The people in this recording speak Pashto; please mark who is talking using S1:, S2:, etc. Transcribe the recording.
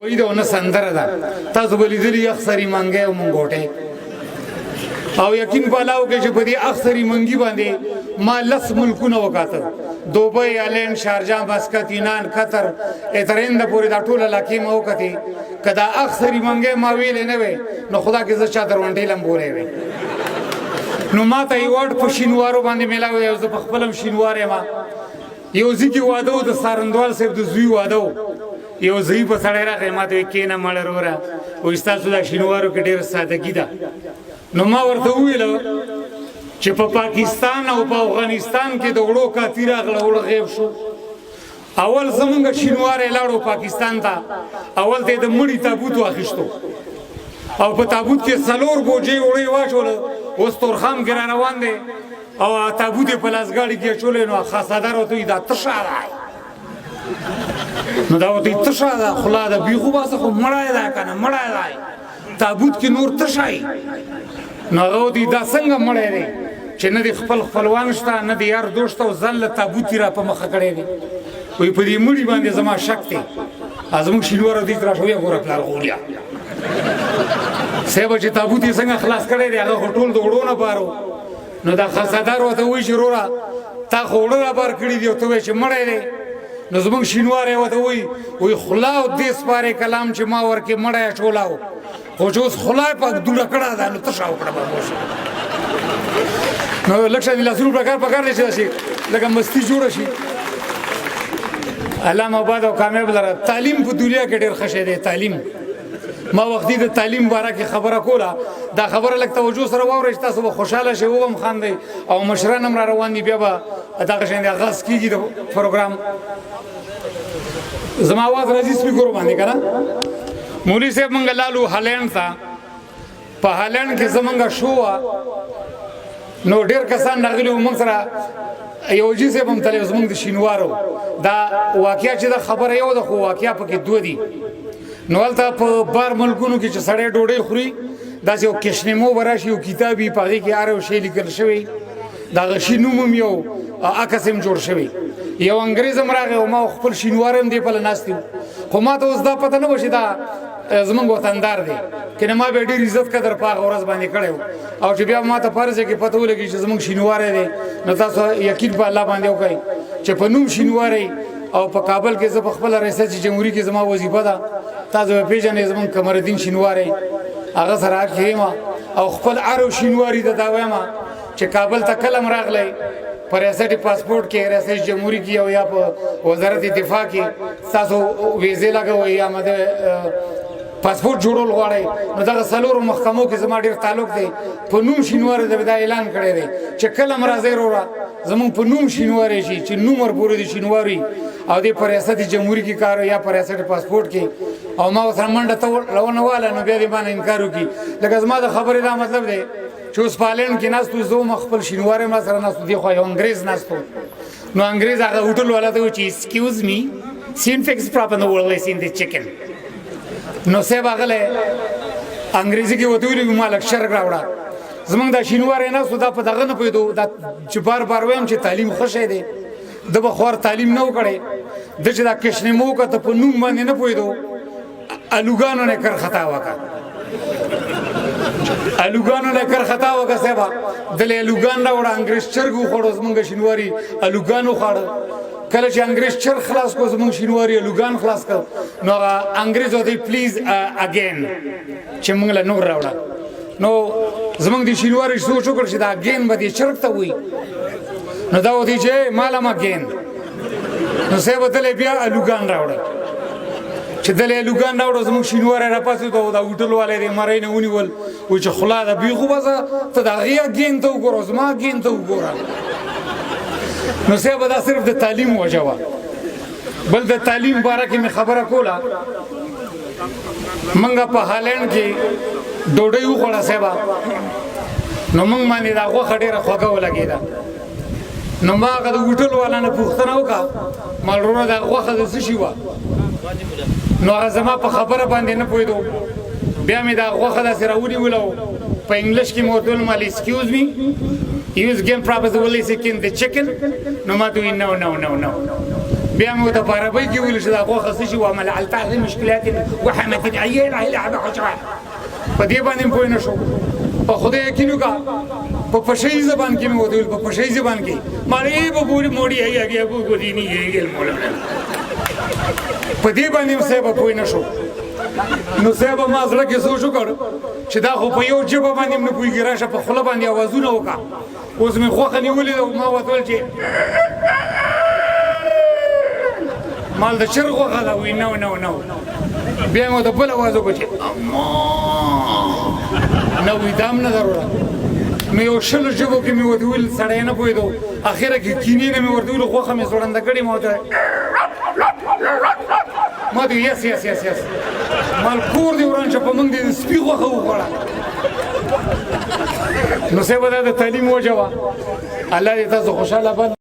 S1: وې دا نه سندره ده تاسو ولیدلی اکثری منګي او منګوټه او یقین پالاو کې چې په دې اکثری منګي باندې ما لس ملکونه وکاته دوبۍ الین شارجه مسقط یونان قطر اترند پورې دا ټول علاقې مو وکتي کدا اکثری منګي ما ویل نه وي نو خدا کې زړه چادر ونډې لمبورې وي نو ما ته یو ورډ په شینوارو باندې ملاوي یو زه په خپلم شینوارې ما یو ځکه واده د سارندوال صاحب د زوی واده یو ځای په سړی راغی ما ته کې نه مړ وروره او ستاسو دا شینوارو کې ډېر سادهګي ده نو ما ورته وویل چې په پاکستان او په افغانستان کې د وړو کاتی راغله وړ غیب شو اول زمونږ شینواری لاړو پاکستان ته اول ته د مړي تابوت واخیستو او په تابوت کې څلور بوجۍ وړۍ واچوله اوس تورخم کې را روان دی او تابوت یې په لاسګاډي کې اچولی نو خاصادار ورته وایي دا تشه ده نو دا ورته تشه ده خوله ده بیخو باسه خو مړی ده که نه مړی ده تابوت کې نور تشی نو هغه ورته دا څنګه مړی دی چې نه د خپل خپلوان شته نه د یار دوست شته او ځان له تابوت یې را په مخه کړی دی وایي په دې مړي باندې زما شک دی زموږ شینوار دې ته راشه ویې ګوره پلار غولیا صاحب چې تابوت یې څنګه خلاص کړی دی هغه خو ټول د وړو نه بارو نو دا خاصدار ورته وایي چې وروره تا خو وړه را بار کړي دي او ته وایې چې مړی دی نو زمونږ شینواری ورته وایي خوله او دې سپارې کلام چې ما ورکې مړی اچولاو خو چې اوس خوله یې په دوړه کړه ده نو تشه وکړه بابوس نو لږ شان لاسونو پکار دی چې داسې لکه مستي جوړه شي علامه آباد او کامیاب لره تعلیم په دنیا کې ډېر ښه شی دی تعلیم ما وختي د تعلیم باره کې خبره کوله دا خبره لږ توجه سره واورئ چې تاسو به خوشحاله شئ وبه هم خاندئ او مشران هم را روان دي بیا به دغه شان دی آغاز کېږي د پروګرام زما آواز راځي سپیکرو باندې که نه مولوي صاحب موږ لالو هالینډ ته په هالینډ کې زمونږ شو وه نو ډېر کسان راغلي وو موږ سره یو جي صاحب هم تللی زمونږ د شینوارو دا واقعه چې دا خبره یو ده خو واقعه پکې دوه دي نو هلته په بار ملکونو کې چې سړی ډوډۍ خوري داسې یو کشنیمو به راشي یو کتاب وي په هغې کې هر یو شی لیکل شوی د هغه شي نوم هم یو عکس هم جوړ شوی یو انګریز هم راغی او ما خپل شینوار هم دې پله ناست یم خو ما ته اوس دا پته نه وه چې دا زمونږ وطندار دی که نه ما به ډېر عزت قدر په هغه ورځ باندې کړی و او چې بیا ما ته فرض کې پته ولګي چې زمونږ شینواری دی نو تاسو یقین په الله باندې وکړئ چې په نوم شینواری او په کابل کې زه په خپله ریاست جمهوري کې زما وظیفه ده تاسو به پېژنئ زمونږ قمرالدین شینواری هغه سره حق یم او خپل هر یو شینواري ته دا وایم چې کابل ته کله هم راغلی په ریاست پاسپورټ کې ریاست جمهوري کې او یا په وزارت دفاع کې تاسو ویزې لګوئ یا پاسپورټ جوړول غواړئ نو دغه څلورو محکمو کې زما ډېر تعلق دی په نوم شینواری د دا اعلان کړی دی چې کله هم راځئ وروره زمونږ په نوم شینواری شي چې نوم ورپورې د شینواري او دې په ریاست جمهوري کې کار یا په ریاست پاسپورټ کې او ما ورسره منډه ته ونه واله نو بیا دې ما نه انکار وکړي لکه زما د خبرې دا مطلب دی چې اوس په هالینډ کې ناست وو زه هم خپل شینواری ما سره ناست و دې خوا یو انګریز ناست و نو انګریز هغه هوټل والا ته وایي چې اسکیوز می سینفکس پراپ ان د ورلد از ان د چکن نو صاحب هغه انګریزي کې ورته ویلي ما لږ شرک راوړه زمونږ دا شینواری ناست و دا په دغه نه پوهېدو دا چې بار بار وایم چې تعلیم ښه شی دی ده به خوار تعلیم نه و کړی ده چې دا کشنیمو وکته په نوم باندې نه پوهېدو الوګانو نه کرخطا وکړه الوګانو نه کرخطا وکړه صاحبه دلې الوګان راوړه انګریز چرګ وخوړو زمونږ شینواري الوګان وخوړه کله چې انګریز چرګ خلاص کړو زمونږ شینواري الوګان خلاص کړ نو هغه انګریز ورته پلیز اګین چې موږ له نور راوړه نو زمونږ د شینواري سوچ وکړ چې دا اګین به دې چرګ ته وایي نو دا ورته چې مالم اګین نو صاحب دلې بیا الوګان راوړه چې دلې الوګان راوړه زمونږ شینواری راپاسېد او دا هوټل والی دی مرۍ نه ونیول وایي چې خوله ده بیخو بسه ته د هغې اګین ته وګوره زما اګین ته وګوره نو صاحب دا صرف د تعلیم وجه وه بل د تعلیم باره کې مې خبره کوله موږ په هالینډ کې ډوډۍ وخوړه صاحبه نو موږ باندې دا غوښه ډېره خوږه ولګېده نو ما هغه د هوټل والا نه پوښتنه وکړه ما وروره دا غوښه د څه شي وه نو هغه زما په خبره باندې نه پوهېدو بیا مې دا غوښه داسې راونیوله په انګلیش کې مې ورته ویل مال اسکیوز می یوز ګیم پراپرلی سیکن د چکن نو ما ته ویل نو نو نو نو بیا مې ورته په عربۍ کې وویل چې دا غوښه څه شي وعمل الطاف مشکلات وحمة عيال على عبا حجرات په دې باندې مې پوه نه شو په خدای یقین وکړه په پشهي زبان کې مې ورته وویل په پشهي زبان کې مالې به پوری موړي هي هغې ابو ګودیني هېږل مولانا په دې باندې مې صاحب پوه نه شو نو صاحب ما زړه کې سوچ وکړ چې دا خو په یو ژبه باندې نه پوهېږي راشه په خوله باندې اوازونه وکړه اوس مې غوښه نیولې ده ما ورته ویل چې مال د چرګ غوښه ده وایي نه نه نه بیا مې ورته بل اواز وکړ چې اما نه وایي دا هم نه ضروره مې یو شلو ژبو کې مې ورته ویل سړی نه پوهېدو اخره کې کینې نه مې ورته ویل غوښه مې زوړنده کړې ما ورته ما ته یس یس یس یس مال کور دې وران شه په موږ دې سپي غوښه وخوړه نو صاحب دا د تعلیم وجه وه الله دې تاسو خوشحاله بند